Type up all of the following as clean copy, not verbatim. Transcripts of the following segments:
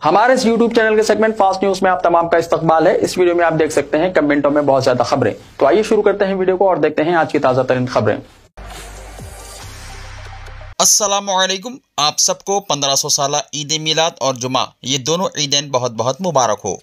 हमारे इस YouTube channel के सेगमेंट फास्ट न्यूज में आप तमाम का इस्तकबाल है। इस वीडियो में आप देख सकते हैं कमेंटों में बहुत ज्यादा खबरें। तो आइए शुरू करते हैं वीडियो को और देखते हैं आज की ताजा तरीन खबरें। अस्सलामुअलैकुम, आप सबको 1500 साला ईद मिलाद और जुमा ये दोनों ईदैन बहुत बहुत मुबारक हो।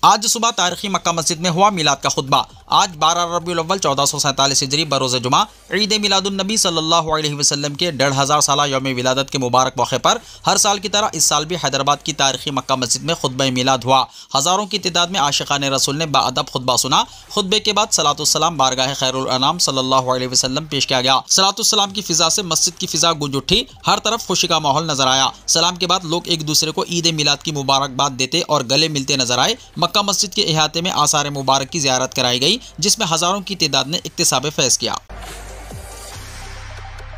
आज सुबह तारीखी मक्का मस्जिद में हुआ मिलाद का खुतबा। आज 12 रबीउल अव्वल 1447 हिजरी बरोज़ जुमा ईद मिलादुन नबी सल्लल्लाहु अलैहि वसल्लम के 1500 साला यौम विलादत के मुबारक मौके पर हर साल की तरह इस साल भी हैदराबाद की तारीखी मक्का मस्जिद में खुतबा मिलाद हुआ। हज़ारों की तादाद में आशिकान रसूल ने बाअदब खुतबा सुना। खुतबे के बाद सलातुस्सलाम बारगाह खैरुल अनाम सल्लल्लाहु अलैहि वसल्लम पेश किया गया। सलातुस्सलाम की फिजा से मस्जिद की फिजा गूंज उठी, हर तरफ खुशी का माहौल नजर आया। सलाम के बाद लोग एक दूसरे को ईद मिलाद की मुबारकबाद देते और गले मिलते नजर आए। मक्का मस्जिद के इहाते में आसार मुबारक की ज़ियारत कराई गई, जिसमें हजारों की तादाद ने इक्तिसाब फैज़ किया।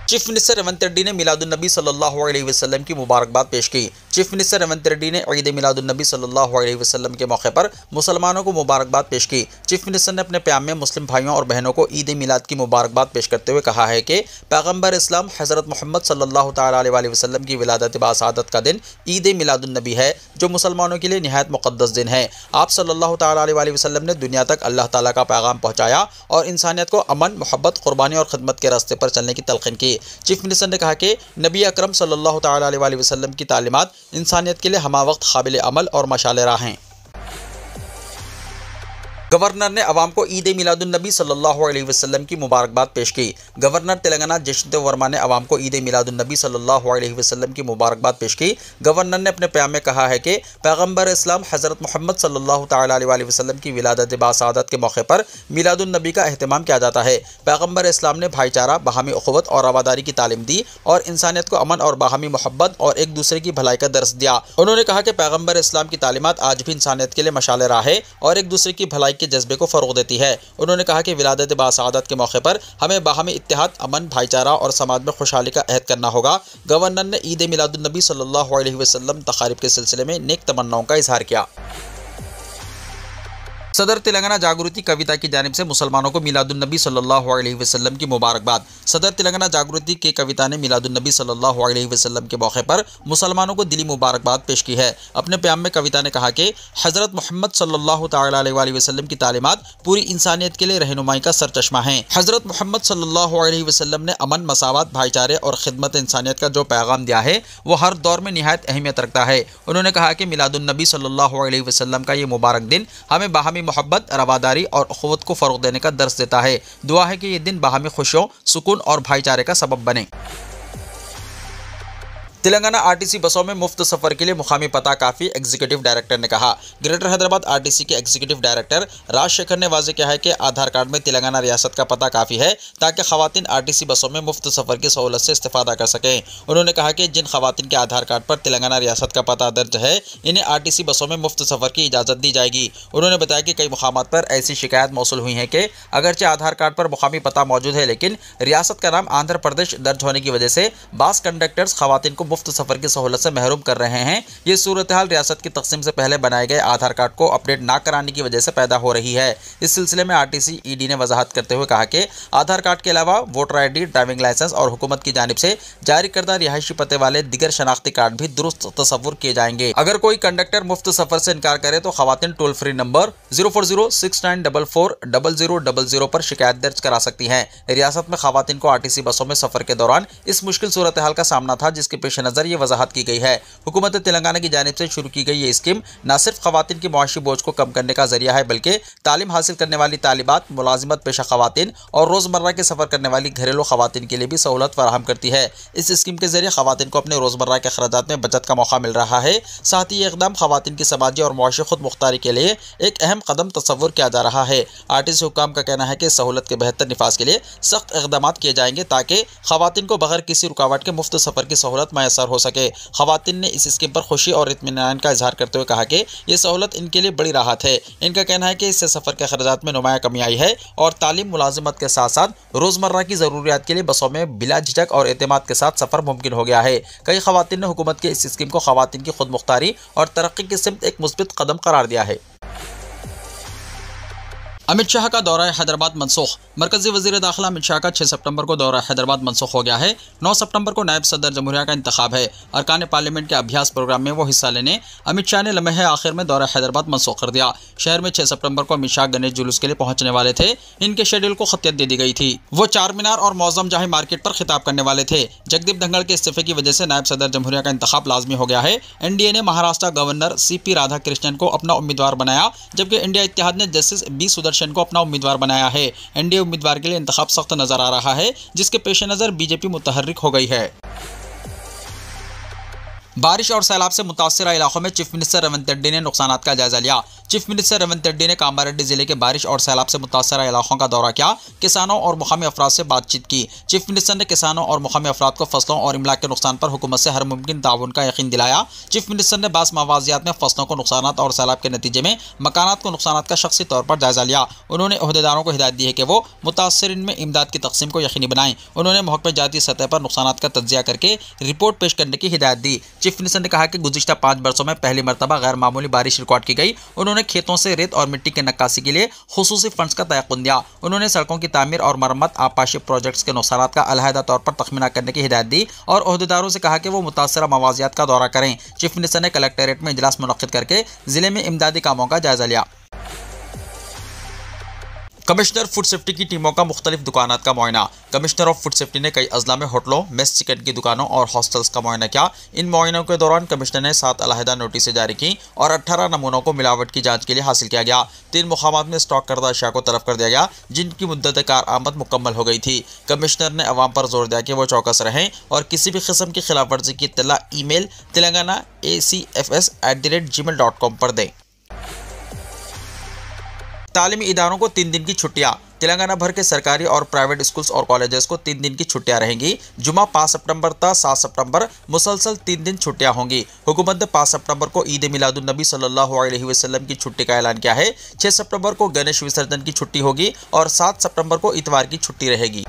चीफ मिनिस्टर रेवंत रेड्डी ने मिलादुन्नबी सल्लल्लाहु अलैहि वसल्लम की मुबारकबाद पेश की। चीफ मिनिस्टर रेवंत रेड्डी ने ईद मिलादुन्नबी सल्लल्लाहु अलैहि वसल्लम के मौके पर मुसलमानों को मुबारकबाद पेश की। चीफ मिनिस्टर ने अपने प्याम में मुस्लिम भाइयों और बहनों को ईद मिलाद की मुबारकबाद पेश करते हुए कहा है कि पैगम्बर इस्लाम हज़रत मोहम्मद सल्लल्लाहु तआला अलैहि वसल्लम की विलादत बासआदत का दिन ईद मिलादुन्नबी है, जो मुसलमानों के लिए निहायत मुक़द्दस दिन है। आप सल्लल्लाहु तआला अलैहि वसल्लम ने दुनिया तक अल्लाह ताला का पैगाम पहुँचाया और इंसानियत को अमन, मोहब्बत, कुर्बानी और खिदमत के रास्ते पर चलने की तलक़ीन की। चीफ मिनिस्टर ने कहा कि नबी अकरम सल्लल्लाहु तआला अलैहि वसल्लम की तालीमात इंसानियत के लिए हमावक्त काबिल अमल और मशाल राह हैं। गवर्नर ने अवाम को ईद मिलादुन्नबी सल्लल्लाहु अलैहि वसल्लम की मुबारकबाद पेश की। गवर्नर तेलंगाना जशनदेव वर्मा ने अवाम को ईद मिलादुन्नबी सल्लल्लाहु अलैहि वसल्लम की मुबारकबाद पेश की। गवर्नर ने अपने प्याम में कहा है कि पैगम्बर इस्लाम हज़रत मोहम्मद सल्लल्लाहु तआला अलैहि वसल्लम की विलादत बासआदत के मौके पर मिलादुन्नबी का अहतमाम किया जाता है। पैगम्बर इस्लाम ने भाईचारा, बाहमी उख़ुवत और रवादारी की तालीम दी और इंसानियत को अमन और बाहमी मोहब्बत और एक दूसरे की भलाई का दर्स दिया। उन्होंने कहा कि पैगम्बर इस्लाम की तालीमात आज भी इंसानियत के लिए मशाल राह है और एक दूसरे की भलाई के जज्बे को फ़रोग़ देती है। उन्होंने कहा कि विलादत बासआदत के मौके पर हमें बाहमी इत्तेहाद, अमन, भाईचारा और समाज में खुशहाली का अहद करना होगा। गवर्नर ने ईद मिलादुन्नबी सल्लल्लाहु अलैहि वसल्लम तक़ारीब के सिलसिले में नेक तमन्नाओं का इजहार किया। सदर तेलंगाना जागृति कविता की जानिब से मुसलमानों को मिलादुन्नबी सल्लल्लाहु अलैहि वसल्लम की मुबारकबाद। सदर तेलंगाना जागृति के कविता ने मिलादुन्नबी सल्लल्लाहु अलैहि वसल्लम के मौके पर मुसलमानों को दिली मुबारकबाद पेश की है। अपने प्याम में कविता ने कहा कि हज़रत मोहम्मद सल्लल्लाहु तआला अलैहि वसल्लम की तालीमात पूरी इंसानियत के लिए रहनुमाई का सरचश्मा है। हज़रत मोहम्मद सल्लल्लाहु अलैहि वसल्लम ने अमन, मसावत, भाईचारे और खिदमत इंसानियत का जो पैगाम दिया है वो हर दौर में निहायत अहमियत रखता है। उन्होंने कहा कि मिलादुन्नबी सल्लल्लाहु अलैहि वसल्लम का ये मुबारक दिन हमें बाहमी मोहब्बत, रवादारी और उख़ुवत को फ़रोग़ देने का दर्स देता है। दुआ है कि ये दिन बाहमी खुशियों, सुकून और भाईचारे का सबब बने। तेलंगाना आरटीसी बसों में मुफ्त सफ़र के लिए मुकामी पता काफ़ी, एग्जीक्यूटिव डायरेक्टर ने कहा। ग्रेटर हैदराबाद आरटीसी के एग्जीक्यूटिव डायरेक्टर राजशेखर ने वाज़ेह किया है कि आधार कार्ड में तेलंगाना रियासत का पता काफ़ी है ताकि ख़वातीन आरटीसी बसों में मुफ्त सफ़र की सहूलत से इस्तेफ़ादा कर सकें। उन्होंने कहा कि जिन ख़वातीन के आधार कार्ड पर तेलंगाना रियासत का पता दर्ज है, इन्हें आरटीसी बसों में मुफ्त सफ़र की इजाज़त दी जाएगी। उन्होंने बताया कि कई मुकामात पर ऐसी शिकायत मौसूल हुई है कि अगरचे आधार कार्ड पर मुकामी पता मौजूद है, लेकिन रियासत का नाम आंध्र प्रदेश दर्ज होने की वजह से बास कंडक्टर्स ख़वातीन को मुफ्त सफ़र की सहूलत से महरूम कर रहे हैं। ये सूरत हाल रियासत की तकसीम से पहले बनाए गए आधार कार्ड को अपडेट ना कराने की वजह से पैदा हो रही है। इस सिलसिले में आरटीसी ईडी ने वजाहत करते हुए कहा कि आधार कार्ड के अलावा वोटर ID, ड्राइविंग लाइसेंस और हुकूमत की जानिब से जारी करदा रिहायशी पते वाले दिगर शनाख्ती कार्ड भी दुरुस्त तसव्वुर किए जाएंगे। अगर कोई कंडक्टर मुफ्त सफर से इनकार करे तो खवातीन टोल फ्री नंबर 04069440000 पर शिकायत दर्ज करा सकती हैं। रियासत में खवातीन को आरटीसी बसों में सफर के दौरान इस मुश्किल सूरत हाल का सामना था, जिसके पेश नज़र ये वजाहत की गई है। हुकूमत तेलंगाना की जानिब से शुरू की गई ये स्कीम न सिर्फ खवातीन की मुआशी बोझ को कम करने का जरिया है, बल्कि तालीम हासिल करने वाली तालिबात, मुलाजिमत पेशा खवातीन और रोज़मर्रा के सफ़र करने वाली घरेलू खवातीन के लिए भी सहूलत फराहम करती है। इस स्कीम के जरिए खवातीन को अपने रोज़मर्रा के अखराजात में बचत का मौका मिल रहा है। साथ ही ये इक़दाम खवातीन की समाजी और मुआशी खुद मुख्तारी के लिए एक अहम कदम तस्वुर किया जा रहा है। आरटीसी हुकाम का कहना है कि सहूलत के बेहतर निफाज के लिए सख्त इक़दाम किए जाएंगे ताकि खवातीन को बगैर किसी रुकावट के मुफ्त सफ़र की सहूलत मैसर हो सके। खवातीन ने इस स्कीम पर खुशी और इत्मीनान का इजहार करते हुए कहा कि यह सहूलत इनके लिए बड़ी राहत है। इनका कहना है कि इससे सफ़र के अखराजात में नुमाया कमी आई है और तालीम, मुलाजिमत के साथ साथ रोज़मर्रा की ज़रूरियात के लिए बसों में बिला झिझक और एतमाद के साथ सफ़र मुमकिन हो गया है। कई खवातीन ने हुकूमत के इस स्कीम को खवातीन की खुद मुख्तारी और तरक्की की सिमत एक मुस्बित कदम करार दिया है। अमित शाह का दौरा हैदराबाद मनसूख। मरकजी वजीर दाखिला अमित शाह का 6 सितंबर को दौरा हैदराबाद मनसूख हो गया है। 9 सितंबर को नायब सदर जमहूरिया का इंतखाब है। अरकान पार्लियामेंट के अभ्यास प्रोग्राम में वो हिस्सा लेने अमित शाह ने लम्हे आखिर में दौरा हैदराबाद मनसूख कर दिया। शहर में 6 सितंबर को अमित शाह गणेश जुलूस के लिए पहुंचने वाले थे। इनके शेड्यूल को खतियत दे दी गई थी। वो चार मीनार और मौजम जाही मार्केट पर खिताब करने वाले थे। जगदीप धंगड़ के इस्तीफे की वजह से नायब सदर जमहूरिया का इंतखाब लाजमी हो गया है। एनडीए ने महाराष्ट्र गवर्नर CP राधाकृष्णन को अपना उम्मीदवार बनाया, जबकि इंडिया इत्तेहाद ने जस्टिस B सुदर्शन को अपना उम्मीदवार बनाया है। एनडीए उम्मीदवार के लिए इंतखाब सख्त नजर आ रहा है, जिसके पेश नजर बीजेपी मुतहर्रिक हो गई है। बारिश और सैलाब से मुतासर इलाकों में चीफ मिनिस्टर रेवंत रेड्डी ने नुकसानात का जायजा लिया। चीफ मिनिस्टर रेवंत रेड्डी ने कामारेड्डी जिले के बारिश और सैलाब से मुतासर इलाकों का दौरा किया, किसानों और मुकामी अफराद से बातचीत की। चीफ मिनिस्टर ने किसानों और मुकामी अफराद को फसलों और इमलाक के नुकसान पर हुकूमत से हर मुमकिन ताउन का यकीन दिलाया। चीफ मिनिस्टर ने बास मवाजियात में फसलों को नुकसानात और सैलाब के नतीजे में मकानात को नुकसानात का शख्सी तौर पर जायजा लिया। उन्होंने ओहदेदारों को हिदायत दी है कि वो मुतासरीन में इमदाद की तकसीम को यकीनी बनाएं। उन्होंने महकमे जाती सतह पर नुकसानात का तज्जिया करके रिपोर्ट पेश करने की हिदायत दी। चीफ मिनिस्टर ने कहा कि गुज़िश्ता 5 वर्षों में पहली मरतबा गैर मामूली बारिश रिकॉर्ड की गई। उन्होंने खेतों से रेत और मिट्टी के नक्काशी के लिए खुसूसी फंड्स का तयक़ुन दिया। उन्होंने सड़कों की तामीर और मरम्मत आबपाशी प्रोजेक्ट्स के नुकसानात का अलहदा तौर पर तखमीना करने की हिदायत दी और ओहदेदारों से कहा कि वो मुतासरा मवाजियात का दौरा करें। चीफ मिनिस्टर ने कलेक्ट्रेट में इजलास मुनक्किद करके जिले में इमदादी कामों का जायजा लिया। कमिश्नर फूड सेफ्टी की टीमों का मुख्तलिफ दुकानात का मुआयना। कमिश्नर ऑफ फूड सेफ्टी ने कई अजला में होटलों, मेस चिकन की दुकानों और हॉस्टल्स का मुआयना किया। इन मुआयनों के दौरान कमिश्नर ने 7 अलहदा नोटिसें जारी की और 18 नमूनों को मिलावट की जांच के लिए हासिल किया गया। 3 मुकामात में स्टॉक करदा अशिया को तलब कर दिया गया, जिनकी मुद्दत कार आमद मुकम्मल हो गई थी। कमिश्नर ने अवाम पर जोर दिया कि वो चौकस रहें और किसी भी किस्म की खिलाफ वर्जी की इत्तला ईमेल तेलंगाना acfs@gmail.com पर दें। तालीमी इदारों को 3 दिन की छुट्टियां। तेलंगाना भर के सरकारी और प्राइवेट स्कूल्स और कॉलेजेस को 3 दिन की छुट्टियां रहेंगी। जुमा 5 सितंबर तक 7 सितंबर मुसलसल 3 दिन छुट्टियां होंगी। हुकूमत ने 5 सितंबर को ईद मिलादुन नबी सल्लल्लाहु अलैहि वसल्लम की छुट्टी का ऐलान किया है। 6 सितंबर को गणेश विसर्जन की छुट्टी होगी और 7 सितंबर को इतवार की छुट्टी रहेगी।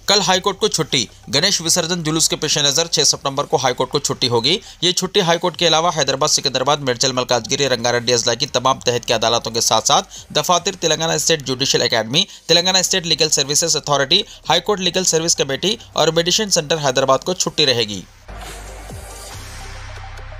कल हाईकोर्ट को छुट्टी। गणेश विसर्जन जुलूस के पेश नज़र 6 सितंबर को हाईकोर्ट को छुट्टी होगी। ये छुट्टी हाईकोर्ट के अलावा हैदराबाद, सिकंदराबाद, मेडचल, मलकाजगिरी, रंगारेड्डी अजला की तमाम तहत की अदालतों के साथ साथ दफातर, Telangana state judicial academy, Telangana state legal services authority, high court legal service committee और मेडिसिन सेंटर हैदराबाद को छुट्टी रहेगी।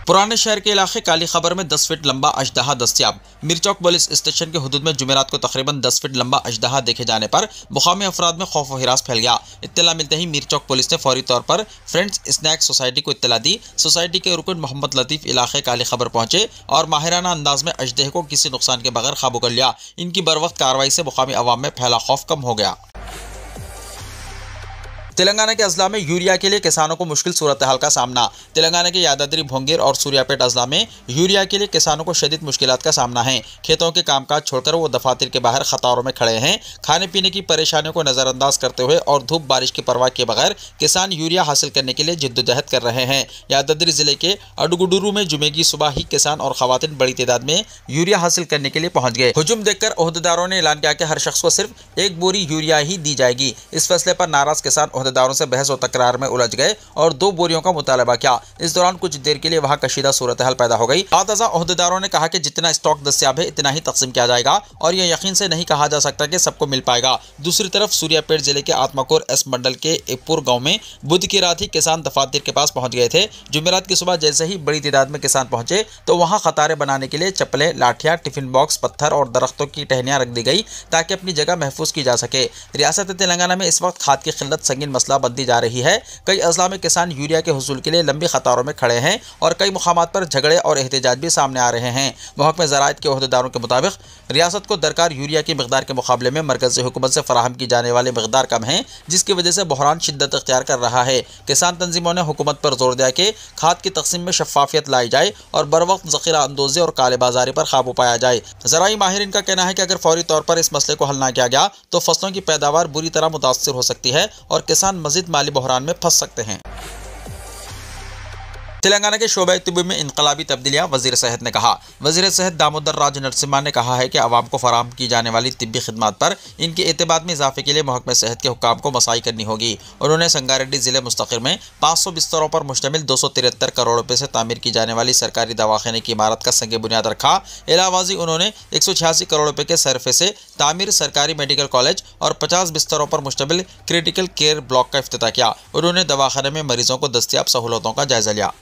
पुराने शहर के इलाके काली खबर में 10 फीट लंबा अजदहा दस्तियाब। मीरचौक पुलिस स्टेशन के हुदूद में जुमेरात को तकरीबन 10 फीट लंबा अजदहा देखे जाने पर मुकामी अफराद में खौफ व हिरास फैल गया। इत्तला मिलते ही मीरचौक पुलिस ने फौरी तौर पर फ्रेंड्स स्नैक सोसाइटी को इत्तला दी। सोसाइटी के रुकन मोहम्मद लतीफ़ इलाके काली खबर पहुंचे और माहिराना अंदाज में अजदहे को किसी नुकसान के बगैर काबू कर लिया। इनकी बरवक्त कार्रवाई से मुकामी अवाम में फैला खौफ कम हो गया। तेलंगाना के अजला में यूरिया के लिए किसानों को मुश्किल सूरत हाल का सामना। तेलंगाना के यादाद्री, भोंगीर और सूर्यापेट अजला में यूरिया के लिए किसानों को शदीद मुश्किलात का सामना है। खेतों के कामकाज छोड़कर वो दफातर के बाहर कतारों में खड़े हैं। खाने पीने की परेशानियों को नज़रअंदाज करते हुए और धूप बारिश की परवाह किए बगैर किसान यूरिया हासिल करने के लिए जिद्दोजहद कर रहे हैं। यादाद्री जिले के अडगुडुरू में जुमे की सुबह ही किसान और खवातीन बड़ी तादाद में यूरिया हासिल करने के लिए पहुंच गए। हुजूम देखकर ओहदेदारों ने ऐलान किया कि हर शख्स को सिर्फ 1 बोरी यूरिया ही दी जाएगी। इस फैसले पर नाराज किसान ओहदेदारों से बहस और तकरार में उलझ गए और 2 बोरियों का मुतालबा किया। इस दौरान कुछ देर के लिए वहां कशीदा सूरत हाल पैदा हो गई। ताज़ा ओहदेदारों ने कहा कि जितना स्टॉक दस्तियाब है इतना ही तकसीम किया जाएगा और यह यकीन से नहीं कहा जा सकता कि सबको मिल पाएगा। दूसरी तरफ सूर्यापेट जिले के आत्माकोर एस मंडल के एपुर गांव में बुध की रात ही किसान दफातर के पास पहुंच गए थे। जुमेरात की सुबह जैसे ही बड़ी तादाद में किसान पहुंचे तो वहां कतारें बनाने के लिए चप्पलें, लाठियां, टिफिन बॉक्स, पत्थर और दरख्तों की टहनियां रख दी गई ताकि अपनी जगह महफूज की जा सके। रियासत तेलंगाना में इस वक्त खाद की किल्लत संगीन मसला बनती जा रही है। कई अजला में किसान यूरिया के हुसूल के लिए लंबी कतारों में खड़े हैं और कई मुकामात पर झगड़े और एहतजाज भी सामने आ रहे हैं। महकमे ज़राअत के ओहदेदारों के मुताबिक रियासत को दरकार यूरिया की मकदार के मुकाबले में मरकज़ी हुकूमत से फराहम की जाने वाली मकदार कम है, जिसकी वजह से बहरान शिद्दत इख्तियार कर रहा है। किसान तंजीमों ने हुकूमत पर जोर दिया कि खाद की तकसीम में शफाफियत लाई जाए और बर वक्त ज़ख़ीरा अंदोज़ी और काले बाजारी पर काबू पाया जाए। ज़राई माहिरीन का कहना है कि अगर फौरी तौर पर इस मसले को हल न किया गया तो फसलों की पैदावार बुरी तरह मुतासर हो सकती है और किसान मज़ीद माली बहरान में फंस सकते हैं। तेलंगाना के शोबे तिब्बी में इनकलाबी तब्दीलियां, वजीर सेहत ने कहा। वजीर सेहत दामोदर राज नरसिम्हा ने कहा है कि आवाम को फराहम की जाने वाली तिब्बी खिदमात पर इनके एतबाद में इजाफे के लिए महकमे सेहत के हुक्काम को मसाई करनी होगी। उन्होंने संगारेड्डी जिले मुस्तकिर में 500 बिस्तरों पर मुश्तमिल 273 करोड़ रुपए से तामीर की जाने वाली सरकारी दवाखाने की इमारत का संग बुनियाद रखा। इलावाजी उन्होंने 186 करोड़ रुपए के सरफे से तामीर सरकारी मेडिकल कॉलेज और 50 बिस्तरों पर मुश्तमिल क्रिटिकल केयर ब्लॉक का इफ्तिताह किया। उन्होंने दवाखाने में मरीजों को दस्तियाब सहूलतों का जायजा लिया।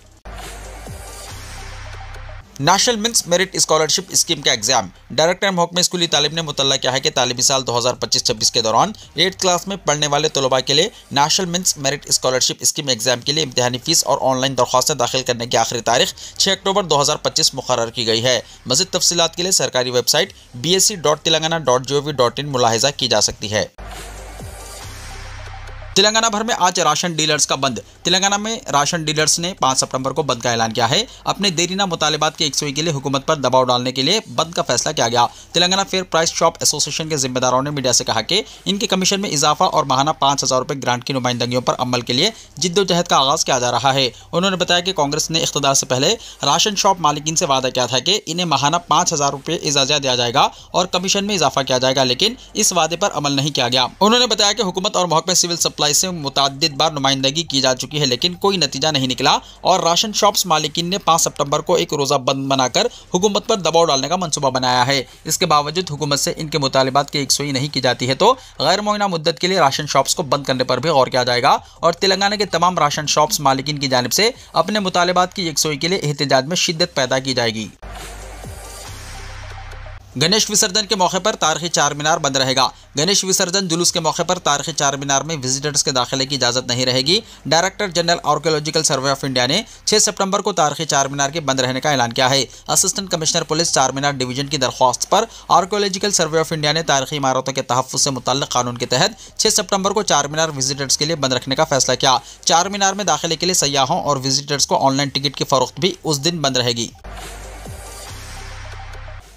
National mince merit scholarship scheme का एग्जाम, डायरेक्टर महकमे स्कूली तालीम ने मुतल्ला किया है कि तालीमी साल 2025-26 के दौरान 8th क्लास में पढ़ने वाले तलबा के लिए national mince merit scholarship scheme exam के लिए इम्तिहानी फीस और ऑनलाइन दरख्वास्तें दाखिल करने की आखिरी तारीख 6 अक्टूबर 2025 मुकर्रर की गई है। मज़ीद तफसीलात के लिए सरकारी वेबसाइट bsc.telangana.gov.in मुलाहिजा की जा सकती है। तेलंगाना भर में आज राशन डीलर्स का बंद। तेलंगाना में राशन डीलर्स ने 5 सितंबर को बंद का ऐलान किया है। अपने देरीना मुतालिबात के यकसुई के लिए हुकूमत पर दबाव डालने के लिए बंद का फैसला किया गया। Telangana fair price shop association के जिम्मेदारों ने मीडिया से कहा कि इनके कमीशन में इजाफा और माहाना 5,000 रुपये ग्रांट की नुमाइंदगियों पर अमल के लिए जिद्दोजहद का आगाज किया जा रहा है। उन्होंने बताया कि कांग्रेस ने इख्तिदार से पहले राशन शॉप मालिकीन से वादा किया था कि इन्हें माहाना 5,000 रुपये इजाज़ा दिया जाएगा और कमीशन में इजाफा किया जाएगा, लेकिन इस वादे पर अमल नहीं किया गया। उन्होंने बताया कि हुकूमत और महकमे सिविल सप्लाई से मुतअद्दिद बार नुमाइंदगी की जा चुकी है, लेकिन कोई नतीजा नहीं निकला और राशन शॉप्स मालिकीन ने 5 सितंबर को एक रोजा बंद बनाकर हुकूमत पर दबाव डालने का मंसूबा बनाया है। इसके बावजूद हुकूमत से इनके मुतालिबात की यकसुई नहीं की जाती है तो गैर मुअय्यना मुद्दत के लिए राशन शॉप्स को बंद करने पर भी गौर किया जाएगा और तेलंगाना के तमाम राशन शॉप्स मालिकीन की जानिब से अपने मुतालिबात की यकसुई के लिए एहतजाज में शिद्दत पैदा की जाएगी। गणेश विसर्जन के मौके पर तारीखी चार मीनार बंद रहेगा। गणेश विसर्जन जुलूस के मौके पर तारीखी चार मीनार में विजिटर्स के दाखिले की इजाजत नहीं रहेगी। Director general archaeological survey of India ने 6 सितंबर को तारीखी चार मीनार के बंद रहने का ऐलान किया है। असिस्टेंट कमिश्नर पुलिस चार मीनार डिवीजन की दरख्वास्त पर आर्कियोलॉजिकल सर्वे ऑफ इंडिया ने तारीखी इमारतों के तहफ़्फ़ुज़ से मुतल्लिक़ कानून के तहत 6 सितंबर को चार मीनार विजिटर्स के लिए बंद रखने का फैसला किया। चार मीनार में दाखिले के लिए सयाहों और विजिटर्स को ऑनलाइन टिकट की फरोख्त भी उस दिन बंद रहेगी।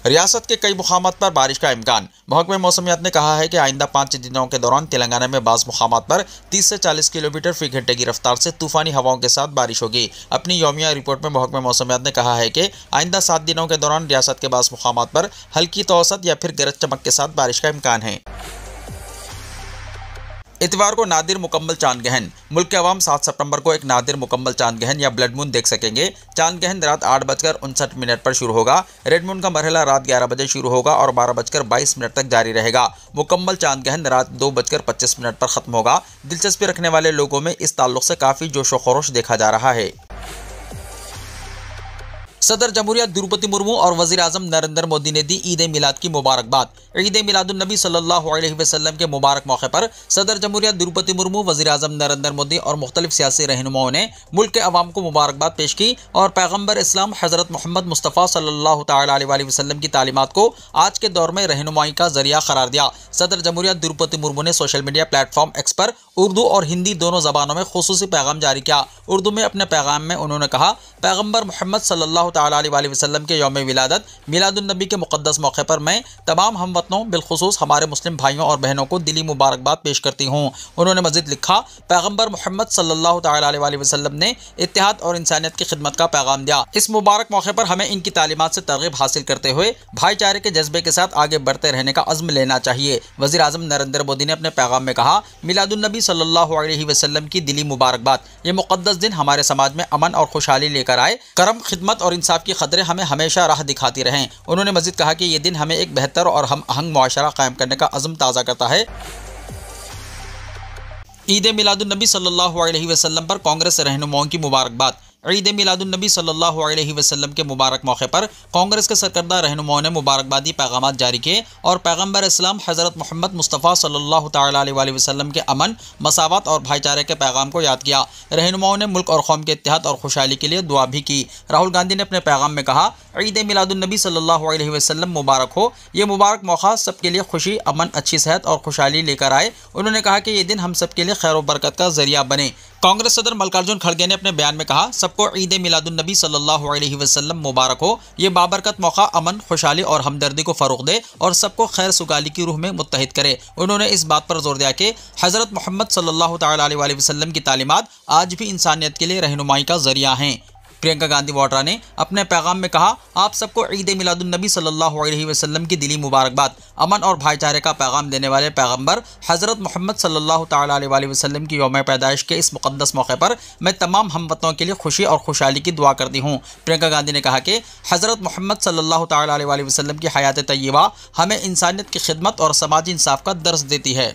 रियासत के कई मुकामात पर बारिश का इम्कान। महकमे मौसमियात ने कहा है कि आइंदा 5 दिनों के दौरान तेलंगाना में बाज़ मुकामात पर 30 से 40 किलोमीटर फी घंटे की रफ्तार से तूफानी हवाओं के साथ बारिश होगी। अपनी यौमिया रिपोर्ट में महकमे मौसमियात ने कहा है कि आइंदा 7 दिनों के दौरान रियासत के बाज़ मुकामात पर हल्की तो औसत या फिर गरज चमक के साथ बारिश का इम्कान है। इतवार को नादिर मुकम्मल चांद गहन। मुल्क के अवाम 7 सितंबर को एक नादिर मुकम्मल चांद गहन या ब्लड मून देख सकेंगे। चांद गहन रात 8:59 पर शुरू होगा। रेड मून का मरहला रात 11 बजे शुरू होगा और 12:22 तक जारी रहेगा। मुकम्मल चांद गहन रात 2:25 पर खत्म होगा। दिलचस्पी रखने वाले लोगों में इस ताल्लुक से काफ़ी जोशो खरोश देखा जा रहा है। सदर जमहूरिया द्रौपदी मुर्मू और वज़ीर आज़म नरेंद्र मोदी ने दी ईद मिलाद की मुबारकबाद। ईद मिलादुन नबी सल्लल्लाहु अलैहि वसल्लम के मुबारक मौके पर सदर जमहूरिया द्रौपदी मुर्मू, वज़ीर आज़म नरेंद्र मोदी और मुख्तलिफ सियासी रहनुमाओं ने मुल्क के अवाम को मुबारकबाद पेश की और पैगम्बर इस्लाम हज़रत मोहम्मद मुस्तफ़ा सल्लल्लाहु तआला अलैहि वसल्लम की तालीमात को आज के दौर में रहनुमाई का जरिया करार दिया। सदर जमहूरिया द्रौपदी मुर्मू ने सोशल मीडिया प्लेटफॉर्म एक्स पर उर्दू और हिंदी दोनों ज़बानों में खुसूसी पैगाम जारी किया। उर्दू में अपने पैगाम में उन्होंने कहा, पैगम्बर मोहम्मद सल्लल्लाहु तआला अलैहि वसल्लम के यौम विलादत मिलादुन नबी के मुक़द्दस मौके पर मैं तमाम हमवतनों बिलखुसूस हमारे मुस्लिम भाइयों और बहनों को दिली मुबारकबाद पेश करती हूँ। उन्होंने मज़ीद लिखा, पैगम्बर मोहम्मद सल्लल्लाहु तआला अलैहि वसल्लम ने इत्तेहाद और इंसानियत की खिदमत का पैगाम दिया। इस मुबारक मौके पर हमें इनकी तालीमात से तरगीब हासिल करते हुए भाईचारे के जज्बे के साथ आगे बढ़ते रहने का अज़्म लेना चाहिए। वज़ीर आज़म नरेंद्र मोदी ने अपने पैगाम में कहा, मिलादुन नबी सल्लल्लाहु अलैहि वसल्लम की दिली मुबारकबाद। ये मुक़द्दस दिन हमारे समाज में अमन और खुशहाली लेकर आए। करम, खिदमत और इंसाफ की क़दरें हमें हमेशा राह दिखाती रहें। उन्होंने मज़ीद कहा कि ये दिन हमें एक बेहतर और हम आहंग मुआशरा कायम करने का अज़्म ताज़ा करता है। ईद मिलादुन नबी सल्लल्लाहु अलैहि वसल्लम पर कांग्रेस रहनुमाओं की मुबारकबाद। ईद मिलादुन नबी सल्लल्लाहु अलैहि वसल्लम के मुबारक मौके पर कांग्रेस के सरकर्दा रहनुमाओं ने मुबारकबादी पैगाम जारी किए और पैगम्बर इस्लाम हज़रत मोहम्मद मुस्तफ़ा सल्लल्लाहु तआला अलैहि वसल्लम के अमन, मसावत और भाईचारे के पैगाम को याद किया। रहनुमाओं ने मुल्क और कौम के इत्तेहाद और खुशहाली के लिए दुआ भी की। राहुल गांधी ने अपने पैगाम में कहा, ईद मिलादुन नबी सल्लल्लाहु अलैहि वसल्लम मुबारक हो। ये मुबारक मौका सबके लिए खुशी, अमन, अच्छी सेहत और खुशहाली लेकर आए। उन्होंने कहा कि ये दिन हम सब के लिए खैर व बरकत का जरिया बने। कांग्रेस सदर मल्लिकार्जुन खड़गे ने अपने बयान में कहा, सबको ईद मिलादुन नबी सल्लल्लाहु अलैहि वसल्लम मुबारक हो। ये बाबरकत मौका अमन, खुशहाली और हमदर्दी को फ़रोग़ दे और सबको खैर सुगाली की रूह में मुत्तहिद करे। उन्होंने इस बात पर जोर दिया कि हज़रत मोहम्मद सल्लल्लाहु तआला अलैहि वसल्लम की तालीमात आज भी इंसानियत के लिए रहनुमाई का जरिया हैं। प्रियंका गांधी वाड्रा ने अपने पैगाम में कहा, आप सबको ईद मिलादुन नबी सल्लल्लाहु अलैहि वसल्लम की दिली मुबारकबाद। अमन और भाईचारे का पैगाम देने वाले पैगंबर हजरत मोहम्मद सल्लल्लाहु तआला अलैहि वसल्लम की यौम पैदाइश के इस मुक़द्दस मौके पर मैं तमाम हमवतनों के लिए खुशी और खुशहाली की दुआ करती हूँ। प्रियंका गांधी ने कहा कि हजरत मोहम्मद सल्लल्लाहु तआला अलैहि वसल्लम की हयात तय्यबा हमें इंसानियत की खिदमत और समाजी इंसाफ का दर्स देती है।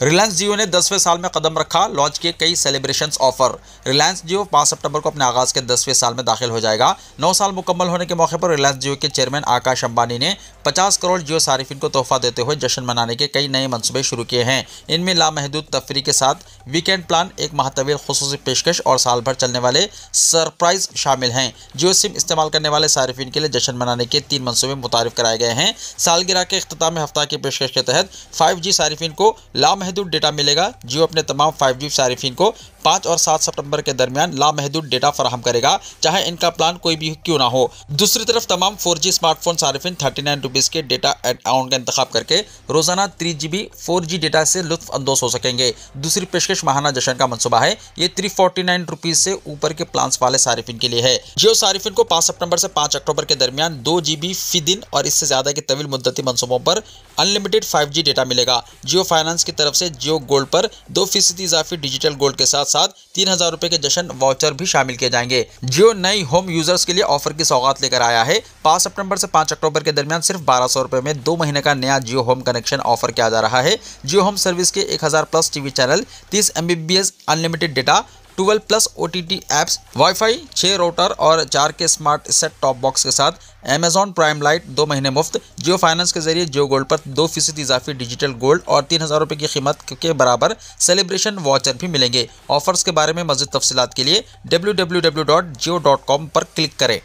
रिलायंस जियो ने 10वें साल में कदम रखा, लॉन्च किए कई सेलिब्रेशंस ऑफर। रिलायंस जियो 5 सितंबर को अपने आगाज के 10वें साल में दाखिल हो जाएगा। 9 साल मुकम्मल होने के मौके पर रिलायंस जियो के चेयरमैन आकाश अंबानी ने 50 करोड़ जियो सारिफिन को तोहफा देते हुए जश्न मनाने के कई नए मंसूबे शुरू किए हैं। इनमें लामहदूद तफरी के साथ वीकेंड प्लान, एक माह तवील खुसूसी पेशकश और साल भर चलने वाले सरप्राइज शामिल हैं। जियो सिम इस्तेमाल करने वाले सारिफिन के लिए जश्न मनाने के 3 मंसूबे मुतारिफ कराए गए हैं। सालगिरह के इख्तितामी हफ्ता की पेशकश के तहत 5G सारिफिन को लामहदूद डेटा मिलेगा। जियो अपने तमाम 5G सारिफिन को 5 और 7 सितंबर के दरमियान लामहदूद डेटा फराहम करेगा, चाहे इनका प्लान कोई भी क्यों ना हो। दूसरी तरफ तमाम 4G स्मार्टफोन सारिफिन 39 रुपीज़ के डेटा एड-ऑन का इंतखाब करके रोजाना 3GB 4G डेटा से लुत्फ अंदोज हो सकेंगे। दूसरी पेशकश माहाना जश्न का मंसूबा है, ये 349 रुपीज़ से ऊपर के प्लान्स वाले सारिफिन के लिए है। जियो सारिफिन को 5 सितंबर से 5 अक्टूबर के दरमियान 2GB फी दिन और इससे ज्यादा के तवील मुद्दती मंसूबों पर अनलिमिटेड 5G डेटा मिलेगा। जियो फाइनेंस की तरफ से जियो गोल्ड पर 2% इजाफी डिजिटल गोल्ड के साथ साथ 3000 रुपए के जश्न वाउचर भी शामिल किए जाएंगे। जियो नई होम यूजर्स के लिए ऑफर की सौगात लेकर आया है। 5 सितंबर से 5 अक्टूबर के दरमियान सिर्फ 1200 रुपए में 2 महीने का नया जियो होम कनेक्शन ऑफर किया जा रहा है। जियो होम सर्विस के 1000+ TV channel, 30 MBPS unlimited data, 12+ OTT apps, wifi, 6 router और 4 के स्मार्ट सेट टॉप बॉक्स के साथ Amazon प्राइम लाइट 2 महीने मुफ्त। जियो फाइनेंस के जरिए जियो गोल्ड पर 2% इजाफी डिजिटल गोल्ड और 3000 रुपए की कीमत के बराबर सेलिब्रेशन वाउचर भी मिलेंगे। ऑफर्स के बारे में मज़ीद तफसीलात के लिए www.jio.com पर क्लिक करें।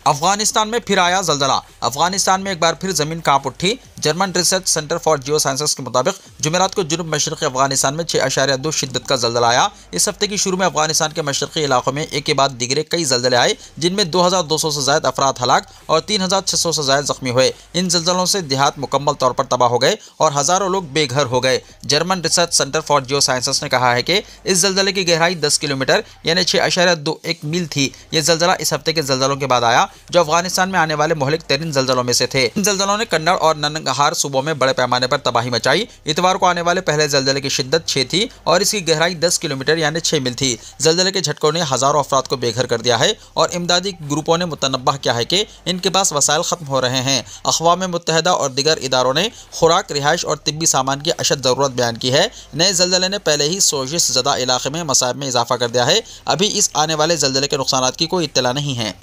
अफगानिस्तान में फिर आया जलजला। अफगानिस्तान में एक बार फिर जमीन कांप उठी। German research centre for Jio sciences के मुताबिक जुमेरात को जुनूब मशरक़ी अफगानिस्तान में 6.2 शिद्दत का जलजला आया। इस हफ्ते की शुरू में अफगानिस्तान के मशरक़ी इलाकों में एक के बाद दिगरे कई जलजले आए, जिनमें 2200 से ज़ायद अफराद हलाक और 3600 से ज़ायद जख्मी हुए। इन जलजलों से देहात मुकम्मल तौर पर तबाह हो गए और हज़ारों लोग बेघर हो गए। German research centre for Jio sciences ने कहा है कि इस जलजले की गहराई 10 किलोमीटर यानी 6.21 मील थी। यह जलजला इस हफ्ते के जलजलों के बाद आया, जो अफगानिस्तान में आने वाले मोहलिक तरीन जलजलों में से थे। इन जलजलों ने कन्नड़ और नंगरहार सूबों में बड़े पैमाने पर तबाही मचाई। इतवार को आने वाले पहले जलजले की शिद्दत 6 थी और इसकी गहराई 10 किलोमीटर यानी 6 मील थी। जलजले के झटकों ने हजारों अफराद को बेघर कर दिया है और इमदादी ग्रुपों ने मुतनब्बह किया है कि इनके पास वसाइल खत्म हो रहे हैं। अक़वाम मुत्तहिदा और दिगर इदारों ने खुराक, रिहाइश और तिब्बी सामान की अशद ज़रूरत बयान की है। नए जलजले ने पहले ही सोजिश ज़दा इलाके में मसाइब में इजाफा कर दिया है। अभी इस आने वाले जलजले के नुकसानात की कोई इत्तला नहीं है।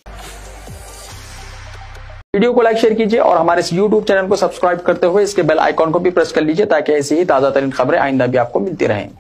वीडियो को लाइक शेयर कीजिए और हमारे इस YouTube चैनल को सब्सक्राइब करते हुए इसके बेल आइकॉन को भी प्रेस कर लीजिए, ताकि ऐसी ही ताज़ा तरीन खबरें आइंदा भी आपको मिलती रहें।